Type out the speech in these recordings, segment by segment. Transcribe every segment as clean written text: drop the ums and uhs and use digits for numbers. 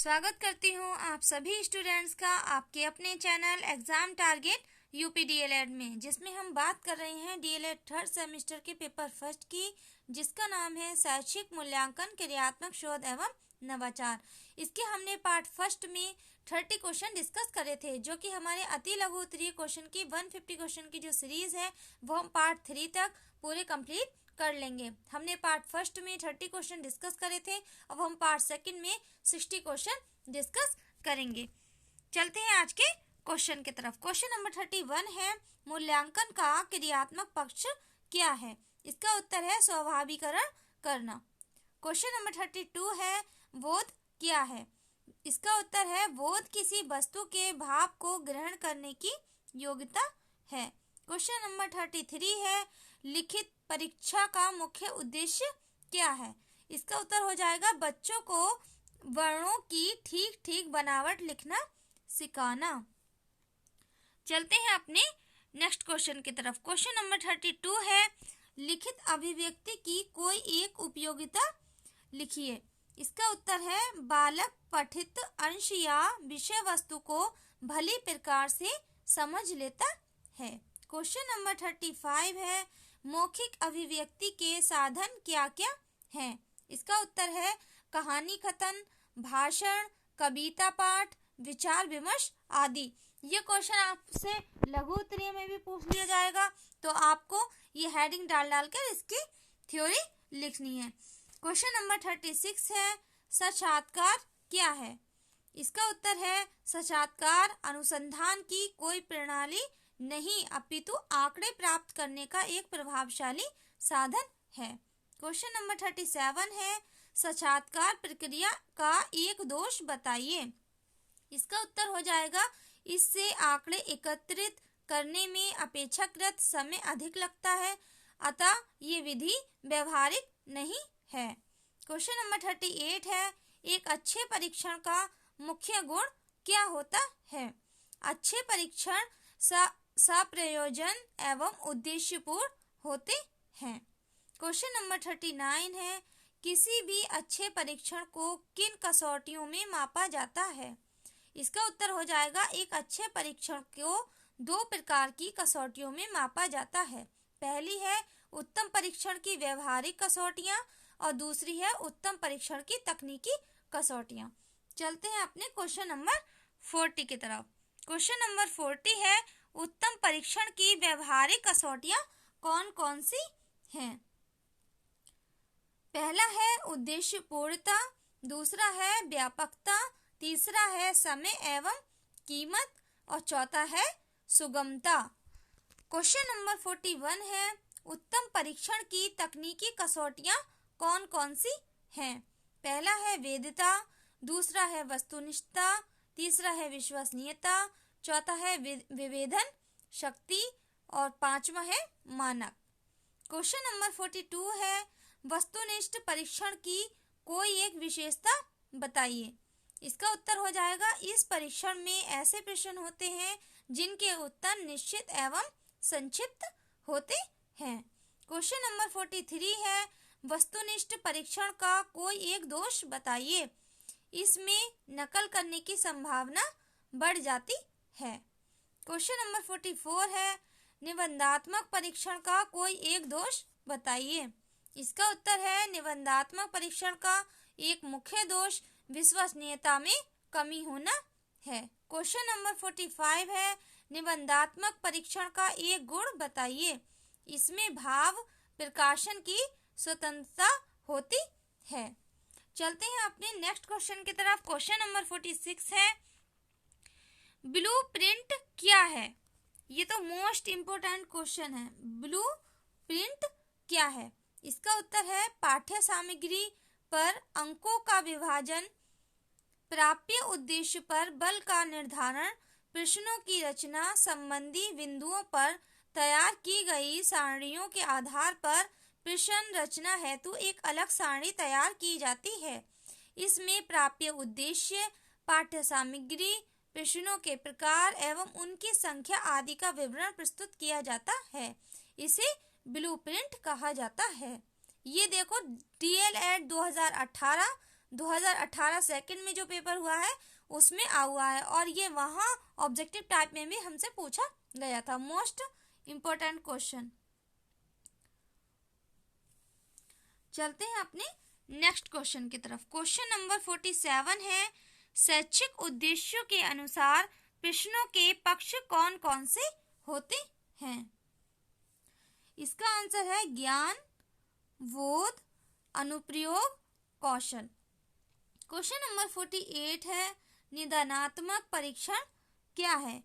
स्वागत करती हूँ आप सभी स्टूडेंट्स का आपके अपने channel exam target UP DElEd में, जिसमें हम बात कर रहे हैं डीएलएड थर्ड सेमेस्टर के पेपर फर्स्ट की, जिसका नाम है शैक्षिक मूल्यांकन क्रियात्मक शोध एवं नवाचार। इसके हमने पार्ट फर्स्ट में 30 क्वेश्चन डिस्कस करे थे, जो कि हमारे अति लघु उत्तरीय क्वेश्चन की 150 क्वेश्चन की जो सीरीज है वो हम पार्ट 3 तक पूरे कंप्लीट कर लेंगे। हमने पार्ट फर्स्ट में 30 क्वेश्चन डिस्कस करे थे, अब हम पार्ट सेकंड में 60 क्वेश्चन डिस्कस करेंगे। चलते हैं आज के क्वेश्चन की तरफ। क्वेश्चन नंबर 31 है, मूल्यांकन का क्रियात्मक पक्ष क्या है? इसका उत्तर है स्वाभाविकरण करना। क्वेश्चन नंबर 32 है, बोध क्या है? इसका उत्तर है बोध किसी वस्तु के भाव को ग्रहण करने की योग्यता है। क्वेश्चन नंबर 33 है, लिखित परीक्षा का मुख्य उद्देश्य क्या है? इसका उत्तर हो जाएगा बच्चों को वर्णों की ठीक ठीक बनावट लिखना सिखाना। चलते हैं अपने नेक्स्ट क्वेश्चन की तरफ। क्वेश्चन नंबर 32 है, लिखित अभिव्यक्ति की कोई एक उपयोगिता लिखिए। इसका उत्तर है बालक पठित अंश या विषय वस्तु को भली प्रकार से समझ लेता है। क्वेश्चन नंबर 35 है, मौखिक अभिव्यक्ति के साधन क्या क्या हैं? इसका उत्तर है कहानी कथन, भाषण, कविता पाठ, विचार विमर्श आदि। ये क्वेश्चन आपसे लघु उत्तरीय में भी पूछ लिया जाएगा, तो आपको ये हेडिंग डाल कर इसकी थ्योरी लिखनी है। क्वेश्चन नंबर 36 है, साक्षात्कार क्या है? इसका उत्तर है साक्षात्कार अनुसंधान की कोई प्रणाली नहीं, अपितु आंकड़े प्राप्त करने का एक प्रभावशाली साधन है। क्वेश्चन नंबर 37 है, साक्षात्कार प्रक्रिया का एक दोष बताइए। इसका उत्तर हो जाएगा इससे आंकड़े एकत्रित करने में अपेक्षाकृत समय अधिक लगता है, अतः ये विधि व्यवहारिक नहीं है। क्वेश्चन नंबर 38 है, एक अच्छे परीक्षण का मुख्य गुण क्या होता है? अच्छे परीक्षण सप्रयोजन एवं उद्देश्यपूर्ण होते हैं। क्वेश्चन नंबर 39 है, किसी भी अच्छे परीक्षण को किन कसौटियों में मापा जाता है? इसका उत्तर हो जाएगा एक अच्छे परीक्षण को दो प्रकार की कसौटियों में मापा जाता है। पहली है उत्तम परीक्षण की व्यवहारिक कसौटियां और दूसरी है उत्तम परीक्षण की तकनीकी कसौटियां। चलते हैं अपने क्वेश्चन नंबर 40 की तरफ। क्वेश्चन नंबर 40 है, उत्तम परीक्षण की व्यवहारिक कसौटियां कौन कौन सी हैं? पहला है उद्देश्यपूर्णता, दूसरा है व्यापकता, तीसरा है समय एवं कीमत और चौथा है सुगमता। क्वेश्चन नंबर 41 है, उत्तम परीक्षण की तकनीकी कसौटियां कौन कौन सी हैं? पहला है वैधता, दूसरा है वस्तुनिष्ठता, तीसरा है विश्वसनीयता, चौथा है विभेदन शक्ति और पांचवा है मानक। क्वेश्चन नंबर 42 है, वस्तुनिष्ठ परीक्षण की कोई एक विशेषता बताइए। इसका उत्तर हो जाएगा इस परीक्षण में ऐसे प्रश्न होते हैं जिनके उत्तर निश्चित एवं संक्षिप्त होते हैं। क्वेश्चन नंबर 43 है, वस्तुनिष्ठ परीक्षण का कोई एक दोष बताइए। इसमें नकल करने की संभावना बढ़ जाती है। क्वेश्चन नंबर 44 है, निबंधात्मक परीक्षण का कोई एक दोष बताइए। इसका उत्तर है निबंधात्मक परीक्षण का एक मुख्य दोष विश्वसनीयता में कमी होना है। क्वेश्चन नंबर 45 है, निबंधात्मक परीक्षण का एक गुण बताइए। इसमें भाव प्रकाशन की स्वतंत्रता होती है। चलते हैं अपने नेक्स्ट क्वेश्चन की तरफ। क्वेश्चन नंबर 46 है, ब्लूप्रिंट क्या है? ये तो मोस्ट इम्पोर्टेंट क्वेश्चन है। ब्लूप्रिंट क्या है? इसका उत्तर है पाठ्य सामग्री पर अंकों का विभाजन, प्राप्य उद्देश्य पर बल का निर्धारण, प्रश्नों की रचना संबंधी बिंदुओं पर तैयार की गई सारणियों के आधार पर प्रश्न रचना हेतु एक अलग सारणी तैयार की जाती है। इसमें प्राप्य उद्देश्य, पाठ्य सामग्री, प्रश्नों के प्रकार एवं उनकी संख्या आदि का विवरण प्रस्तुत किया जाता है। इसे ब्लूप्रिंट कहा जाता है। ये देखो डीएलएड 2018 2018 सेकंड में जो पेपर हुआ है उसमें आ हुआ है और ये वहाँ ऑब्जेक्टिव टाइप में भी हमसे पूछा गया था। Most important question. चलते हैं अपने नेक्स्ट क्वेश्चन की तरफ। क्वेश्चन नंबर 47 है, शैक्षिक उद्देश्यों के अनुसार प्रश्नों के पक्ष कौन कौन से होते हैं? इसका आंसर है ज्ञान, बोध, अनुप्रयोग, कौशल। क्वेश्चन नंबर 48 है, निदानात्मक परीक्षण क्या है?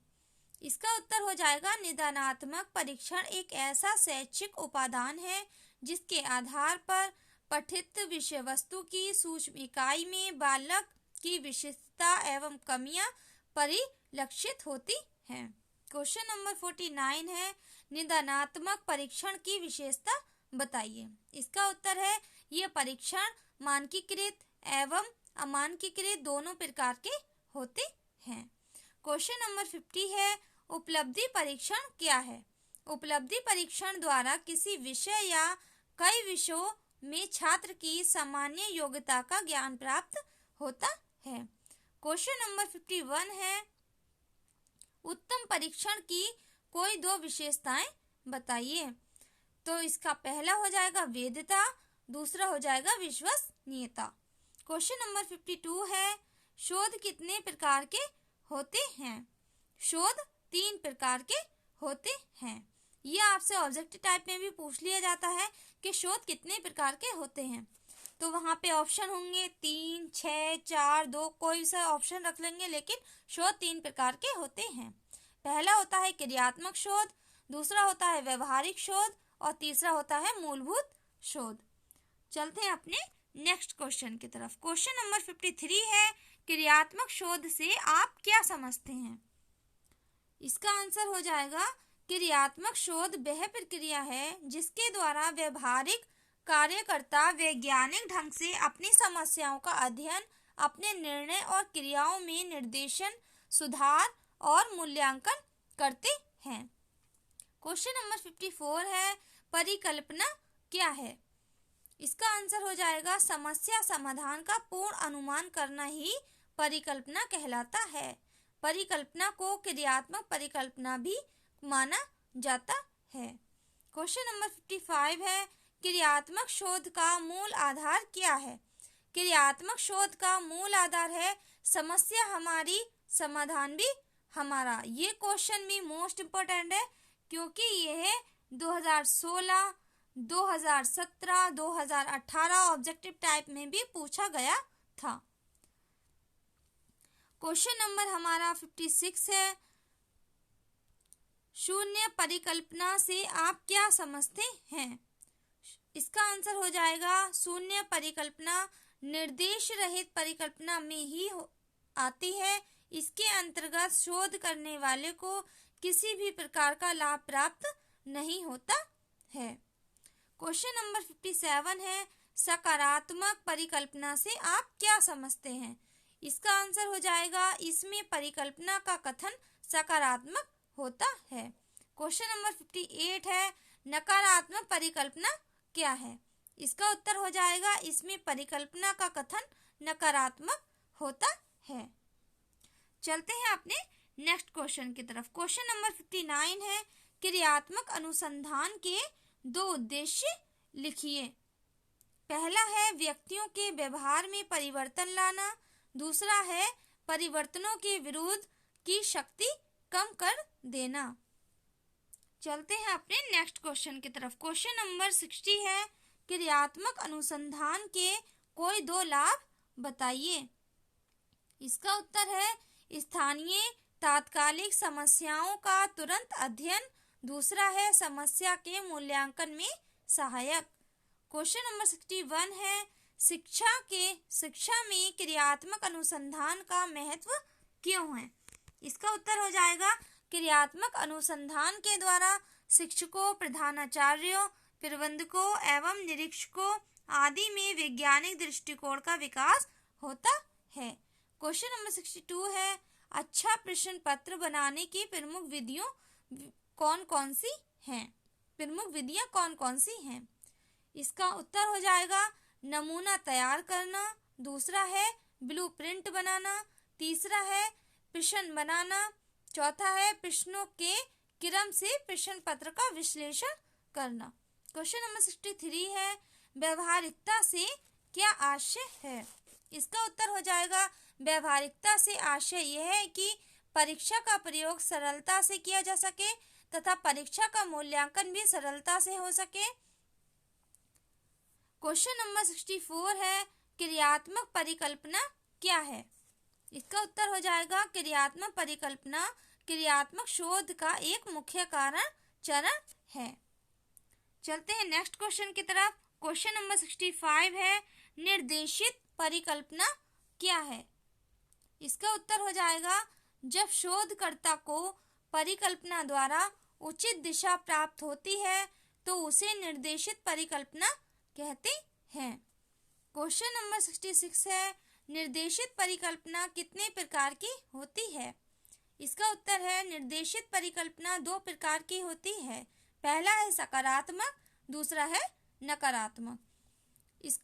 इसका उत्तर हो जाएगा निदानात्मक परीक्षण एक ऐसा शैक्षिक उपादान है जिसके आधार पर पठित विषय वस्तु की सूक्ष्म इकाई में बालक की विशेषता एवं कमियां परिलक्षित होती हैं। क्वेश्चन नंबर 49 है, निदानात्मक परीक्षण की विशेषता बताइए। इसका उत्तर है यह परीक्षण मानकीकृत एवं अमानकीकृत दोनों प्रकार के होते हैं। क्वेश्चन नंबर 50 है, उपलब्धि परीक्षण क्या है? उपलब्धि परीक्षण द्वारा किसी विषय या कई विषयों में छात्र की सामान्य योग्यता का ज्ञान प्राप्त होता है। क्वेश्चन नंबर 51 है, उत्तम परीक्षण की कोई दो विशेषताएं बताइए। तो इसका पहला हो जाएगा वैधता, दूसरा हो जाएगा विश्वसनीयता। क्वेश्चन नंबर 52 है, शोध कितने प्रकार के होते हैं? शोध 3 प्रकार के होते हैं। यह आपसे ऑब्जेक्टिव टाइप में भी पूछ लिया जाता है कि शोध कितने प्रकार के होते हैं। तो वहाँ पे ऑप्शन होंगे 3, 6, 4, 2, कोई सा ऑप्शन रख लेंगे, लेकिन शोध 3 प्रकार के होते हैं। पहला होता है क्रियात्मक शोध, दूसरा होता है व्यवहारिक शोध और तीसरा होता है मूलभूत शोध। चलते हैं अपने नेक्स्ट क्वेश्चन की तरफ। क्वेश्चन नंबर 53 है, क्रियात्मक शोध से आप क्या समझते हैं? इसका आंसर हो जाएगा क्रियात्मक शोध वह प्रक्रिया है जिसके द्वारा व्यवहारिक कार्यकर्ता वैज्ञानिक ढंग से अपनी समस्याओं का अध्ययन, अपने निर्णय और क्रियाओं में निर्देशन, सुधार और मूल्यांकन करते हैं। क्वेश्चन नंबर 54 है, परिकल्पना क्या है? इसका आंसर हो जाएगा समस्या समाधान का पूर्ण अनुमान करना ही परिकल्पना कहलाता है। परिकल्पना को क्रियात्मक परिकल्पना भी माना जाता है। क्वेश्चन नंबर 55 है, क्रियात्मक शोध का मूल आधार क्या है? क्रियात्मक शोध का मूल आधार है समस्या हमारी, समाधान भी हमारा। ये क्वेश्चन भी मोस्ट इम्पोर्टेंट है क्योंकि यह 2016, 2017, 2018 ऑब्जेक्टिव टाइप में भी पूछा गया था। क्वेश्चन नंबर हमारा 56 है, शून्य परिकल्पना से आप क्या समझते हैं? इसका आंसर हो जाएगा शून्य परिकल्पना निर्देश रहित परिकल्पना में ही आती है। इसके अंतर्गत शोध करने वाले को किसी भी प्रकार का लाभ प्राप्त नहीं होता है। क्वेश्चन नंबर 57 है, सकारात्मक परिकल्पना से आप क्या समझते हैं? इसका आंसर हो जाएगा इसमें परिकल्पना का कथन सकारात्मक होता है। क्वेश्चन नंबर 58 है, नकारात्मक परिकल्पना क्या है? इसका उत्तर हो जाएगा इसमें परिकल्पना का कथन नकारात्मक होता है। चलते हैं अपने नेक्स्ट क्वेश्चन की तरफ। क्वेश्चन नंबर 59 है, क्रियात्मक अनुसंधान के दो उद्देश्य लिखिए। पहला है व्यक्तियों के व्यवहार में परिवर्तन लाना, दूसरा है परिवर्तनों के विरोध की शक्ति कम कर देना। चलते हैं अपने नेक्स्ट क्वेश्चन की तरफ। क्वेश्चन नंबर 60 है, क्रियात्मक अनुसंधान के कोई दो लाभ बताइए। इसका उत्तर है स्थानीय तात्कालिक समस्याओं का तुरंत अध्ययन, दूसरा है समस्या के मूल्यांकन में सहायक। क्वेश्चन नंबर 61 है, शिक्षा में क्रियात्मक अनुसंधान का महत्व क्यों है? इसका उत्तर हो जाएगा क्रियात्मक अनुसंधान के द्वारा शिक्षकों, प्रधानाचार्यों, प्रबंधकों एवं निरीक्षकों आदि में वैज्ञानिक दृष्टिकोण का विकास होता है। क्वेश्चन नंबर 62 है, अच्छा प्रश्न पत्र बनाने की प्रमुख विधियां कौन कौन सी हैं? प्रमुख विधियां कौन कौन सी हैं? इसका उत्तर हो जाएगा नमूना तैयार करना, दूसरा है ब्लूप्रिंट बनाना, तीसरा है प्रश्न बनाना, चौथा है प्रश्नों के क्रम से प्रश्न पत्र का विश्लेषण करना। क्वेश्चन नंबर 63 है व्यवहारिकता से क्या आशय है। इसका उत्तर हो जाएगा व्यवहारिकता से आशय यह है कि परीक्षा का प्रयोग सरलता से किया जा सके तथा परीक्षा का मूल्यांकन भी सरलता से हो सके। क्वेश्चन नंबर 64 है क्रियात्मक परिकल्पना क्या है। इसका उत्तर हो जाएगा क्रियात्मक परिकल्पना क्रियात्मक शोध का एक मुख्य चरण है। चलते हैं नेक्स्ट क्वेश्चन की तरफ। क्वेश्चन नंबर 65 है निर्देशित परिकल्पना क्या है। इसका उत्तर हो जाएगा जब शोधकर्ता को परिकल्पना द्वारा उचित दिशा प्राप्त होती है तो उसे निर्देशित परिकल्पना कहते हैं। क्वेश्चन नंबर 66 है निर्देशित परिकल्पना कितने प्रकार की होती है। इसका उत्तर है निर्देशित परिकल्पना दो प्रकार की होती है। पहला है सकारात्मक, दूसरा है नकारात्मक। इस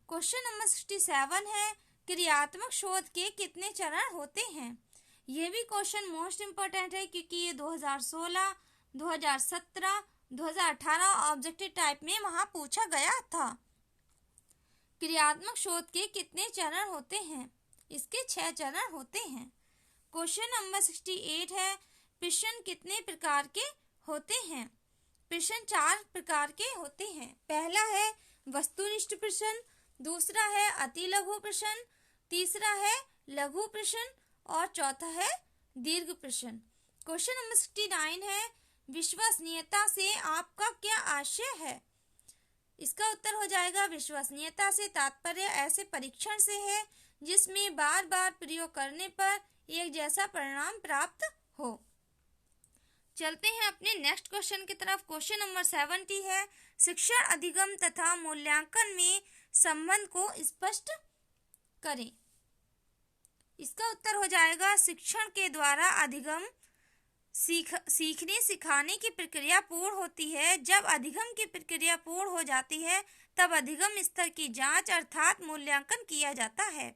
क्वेश्चन नंबर 67 है क्रियात्मक शोध के कितने चरण होते हैं। यह भी क्वेश्चन मोस्ट इम्पोर्टेंट है क्योंकि ये 2016, 2017, 2018 ऑब्जेक्टिव टाइप में वहां पूछा गया था। क्रियात्मक शोध के कितने चरण होते हैं। इसके 6 चरण होते हैं। क्वेश्चन नंबर 68 है प्रश्न कितने प्रकार के होते हैं। प्रश्न 4 प्रकार के होते हैं। पहला है वस्तुनिष्ठ प्रश्न, दूसरा है अति लघु प्रश्न, तीसरा है लघु प्रश्न और चौथा है दीर्घ प्रश्न। क्वेश्चन नंबर 69 है विश्वसनीयता से आपका क्या आशय है। इसका उत्तर हो जाएगा विश्वसनीयता से तात्पर्य ऐसे परीक्षण से है जिसमें बार बार प्रयोग करने पर एक जैसा परिणाम प्राप्त हो। चलते हैं अपने नेक्स्ट क्वेश्चन की तरफ। क्वेश्चन नंबर 70 है शिक्षण अधिगम तथा मूल्यांकन में संबंध को स्पष्ट करें। इसका उत्तर हो जाएगा शिक्षण के द्वारा अधिगम सीखने सिखाने की प्रक्रिया पूर्ण होती है। जब अधिगम की प्रक्रिया पूर्ण हो जाती है तब अधिगम स्तर की जांच अर्थात मूल्यांकन किया जाता है।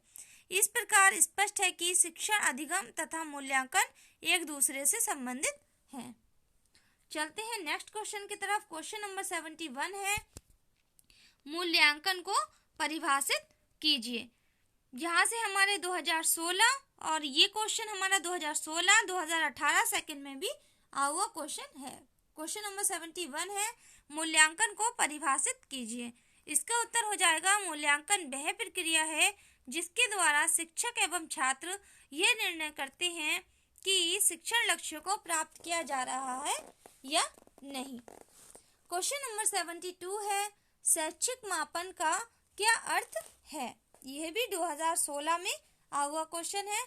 इस प्रकार स्पष्ट है कि शिक्षण अधिगम तथा मूल्यांकन एक दूसरे से संबंधित हैं। चलते हैं नेक्स्ट क्वेश्चन की तरफ। क्वेश्चन नंबर 71 है मूल्यांकन को परिभाषित कीजिए। यहाँ से हमारे 2016 और ये क्वेश्चन हमारा 2016, 2018 सेकंड में भी हुआ क्वेश्चन है। क्वेश्चन नंबर 71 है मूल्यांकन को परिभाषित कीजिए। इसका उत्तर हो जाएगा मूल्यांकन वह प्रक्रिया है जिसके द्वारा शिक्षक एवं छात्र यह निर्णय करते हैं कि शिक्षण लक्ष्य को प्राप्त किया जा रहा है या नहीं। क्वेश्चन नंबर 72 है शैक्षिक मापन का क्या अर्थ है। यह भी 2016 में हुआ क्वेश्चन है।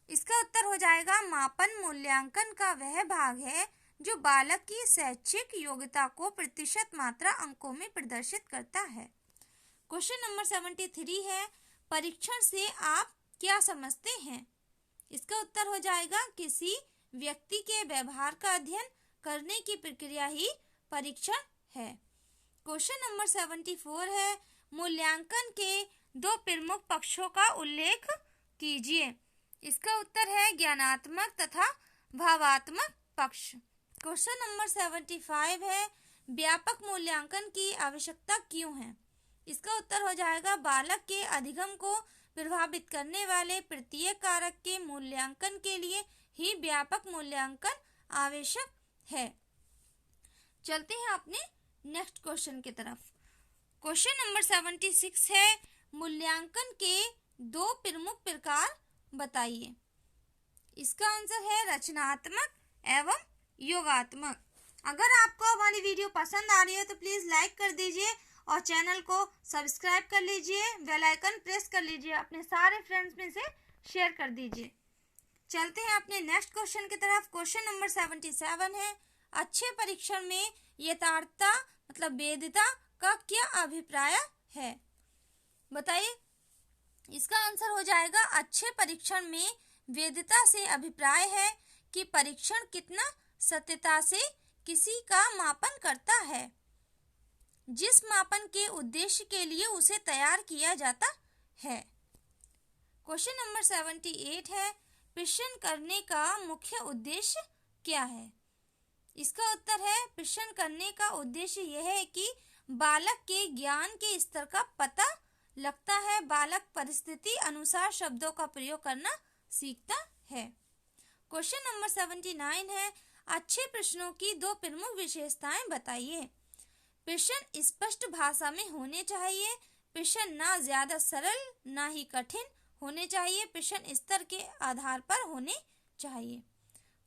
इसका उत्तर हो जाएगा मापन मूल्यांकन का वह भाग है जो बालक की शैक्षिक योग्यता को प्रतिशत मात्रा अंकों में प्रदर्शित करता है। क्वेश्चन नंबर 73 है परीक्षण से आप क्या समझते हैं। इसका उत्तर हो जाएगा किसी व्यक्ति के व्यवहार का अध्ययन करने की प्रक्रिया ही परीक्षण है। क्वेश्चन नंबर 74 है मूल्यांकन के 2 प्रमुख पक्षों का उल्लेख कीजिए। इसका उत्तर है ज्ञानात्मक तथा भावात्मक पक्ष। क्वेश्चन नंबर 75 है व्यापक मूल्यांकन की आवश्यकता क्यों है। इसका उत्तर हो जाएगा बालक के अधिगम को प्रभावित करने वाले प्रत्येक कारक के मूल्यांकन के लिए ही व्यापक मूल्यांकन आवश्यक है। चलते हैं अपने नेक्स्ट क्वेश्चन की तरफ। क्वेश्चन नंबर 76 है मूल्यांकन के 2 प्रमुख प्रकार बताइए। इसका आंसर है रचनात्मक एवं योगात्मक। अगर आपको हमारी वीडियो पसंद आ रही है तो प्लीज लाइक कर दीजिए और चैनल को सब्सक्राइब कर लीजिए, बेल आइकन प्रेस कर लीजिए, अपने सारे फ्रेंड्स में से शेयर कर दीजिए। चलते हैं अपने नेक्स्ट क्वेश्चन की तरफ। क्वेश्चन नंबर 77 है अच्छे परीक्षण में यथार्थता मतलब वैधता का क्या अभिप्राय है। बताइए। इसका आंसर हो जाएगा अच्छे परीक्षण में वैधता से अभिप्राय है कि परीक्षण कितना सत्यता से किसी का मापन करता है जिस मापन के उद्देश्य के लिए उसे तैयार किया जाता है। क्वेश्चन नंबर 78 है, प्रश्न करने का मुख्य उद्देश्य क्या है? इसका उत्तर है, प्रश्न करने का उद्देश्य यह है कि बालक के ज्ञान के स्तर का पता लगता है, बालक परिस्थिति अनुसार शब्दों का प्रयोग करना सीखता है। क्वेश्चन नंबर 79 है, अच्छे प्रश्नों की दो प्रमुख विशेषताएं बताइए। प्रश्न स्पष्ट भाषा में होने चाहिए, प्रश्न ना ज्यादा सरल ना ही कठिन होने चाहिए, प्रश्न स्तर के आधार पर होने चाहिए।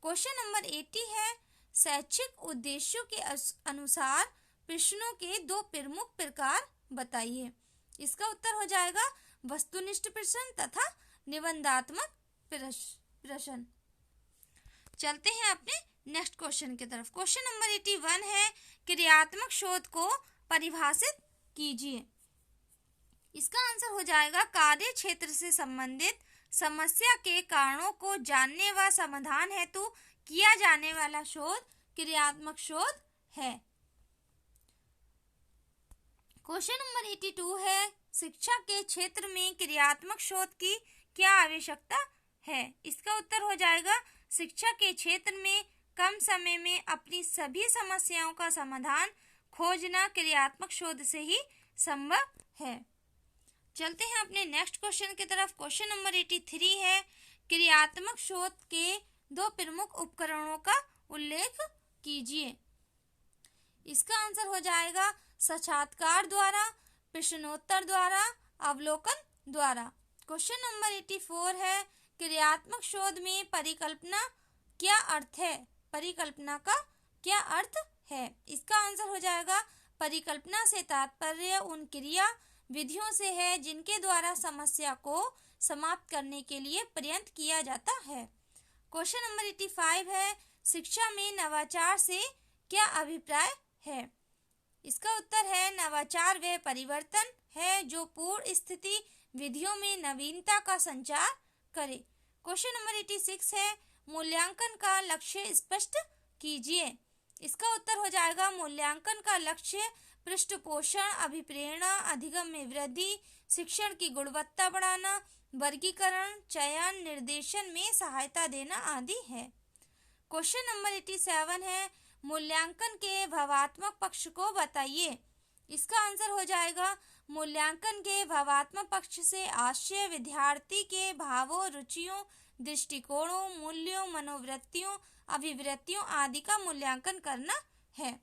क्वेश्चन नंबर 80 है, शैक्षिक उद्देश्यों के अनुसार प्रश्नों के दो प्रमुख प्रकार बताइए। इसका उत्तर हो जाएगा वस्तुनिष्ठ प्रश्न तथा निबंधात्मक प्रश्न। चलते हैं अपने नेक्स्ट क्वेश्चन की तरफ। क्वेश्चन नंबर 81 है, क्रियात्मक शोध को परिभाषित कीजिए। इसका आंसर हो जाएगा, कार्य क्षेत्र से संबंधित समस्या के कारणों को जानने व समाधान हेतु किया जाने वाला शोध क्रियात्मक शोध है। क्वेश्चन नंबर 82 है, शिक्षा के क्षेत्र में क्रियात्मक शोध की क्या आवश्यकता है? इसका उत्तर हो जाएगा, शिक्षा के क्षेत्र में कम समय में अपनी सभी समस्याओं का समाधान खोजना क्रियात्मक शोध से ही संभव है। चलते हैं अपने नेक्स्ट क्वेश्चन की तरफ। क्वेश्चन नंबर 83 है, क्रियात्मक शोध के दो प्रमुख उपकरणों का उल्लेख कीजिए। इसका आंसर हो जाएगा, साक्षात्कार द्वारा, प्रश्नोत्तर द्वारा, अवलोकन द्वारा। क्वेश्चन नंबर 84 है, क्रियात्मक शोध में परिकल्पना क्या अर्थ है? परिकल्पना का क्या अर्थ है? इसका आंसर हो जाएगा, परिकल्पना से तात्पर्य उन क्रिया विधियों से है जिनके द्वारा समस्या को समाप्त करने के लिए प्रयत्न किया जाता है। क्वेश्चन नंबर 85 है, शिक्षा में नवाचार से क्या अभिप्राय है? इसका उत्तर है, नवाचार वह परिवर्तन है जो पूर्ण स्थिति विधियों में नवीनता का संचार करे। क्वेश्चन नंबर 86 है, मूल्यांकन का लक्ष्य स्पष्ट कीजिए। इसका उत्तर हो जाएगा, मूल्यांकन का लक्ष्य पृष्ठपोषण, अभिप्रेरणा, अधिगम में वृद्धि, शिक्षण की गुणवत्ता बढ़ाना, वर्गीकरण, चयन, निर्देशन में सहायता देना आदि है। क्वेश्चन नंबर 87 है, मूल्यांकन के भावात्मक पक्ष को बताइए। इसका आंसर हो जाएगा, मूल्यांकन के भावात्मक पक्ष से आशय विद्यार्थी के भावों, रुचियों, दृष्टिकोणों, मूल्यों, मनोवृत्तियों, अभिवृत्तियों आदि का मूल्यांकन करना है।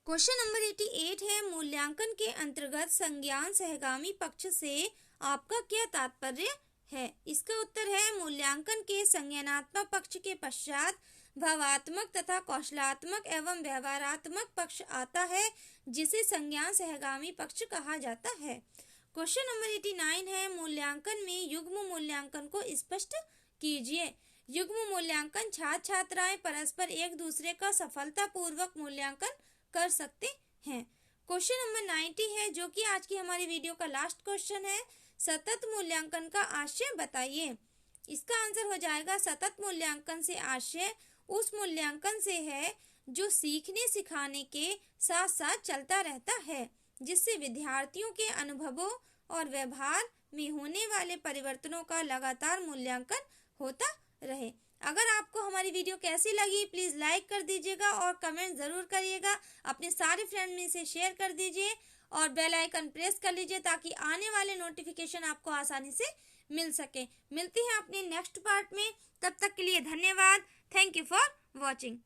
क्वेश्चन नंबर 88 है, मूल्यांकन के अंतर्गत संज्ञान सहगामी पक्ष से आपका क्या तात्पर्य है? इसका उत्तर है, मूल्यांकन के संज्ञानात्मक पक्ष के पश्चात भावात्मक तथा कौशलात्मक एवं व्यवहारात्मक पक्ष आता है, जिसे संज्ञान सहगामी पक्ष कहा जाता है। क्वेश्चन नंबर 89 है, मूल्यांकन में युग्म मूल्यांकन को स्पष्ट कीजिए। युग्म मूल्यांकन छात्र छात्राएं परस्पर एक दूसरे का सफलतापूर्वक मूल्यांकन कर सकते हैं। क्वेश्चन नंबर 90 है, जो कि आज की हमारी वीडियो का लास्ट क्वेश्चन है, सतत मूल्यांकन का आशय बताइए। इसका आंसर हो जाएगा, सतत मूल्यांकन से आशय उस मूल्यांकन से है जो सीखने सिखाने के साथ साथ चलता रहता है, जिससे विद्यार्थियों के अनुभवों और व्यवहार में होने वाले परिवर्तनों का लगातार मूल्यांकन होता रहे। अगर आपको हमारी वीडियो कैसी लगी प्लीज़ लाइक कर दीजिएगा और कमेंट ज़रूर करिएगा। अपने सारे फ्रेंड में से शेयर कर दीजिए और बेल आइकन प्रेस कर लीजिए ताकि आने वाले नोटिफिकेशन आपको आसानी से मिल सके। मिलते हैं अपने नेक्स्ट पार्ट में, तब तक के लिए धन्यवाद। Thank you for watching.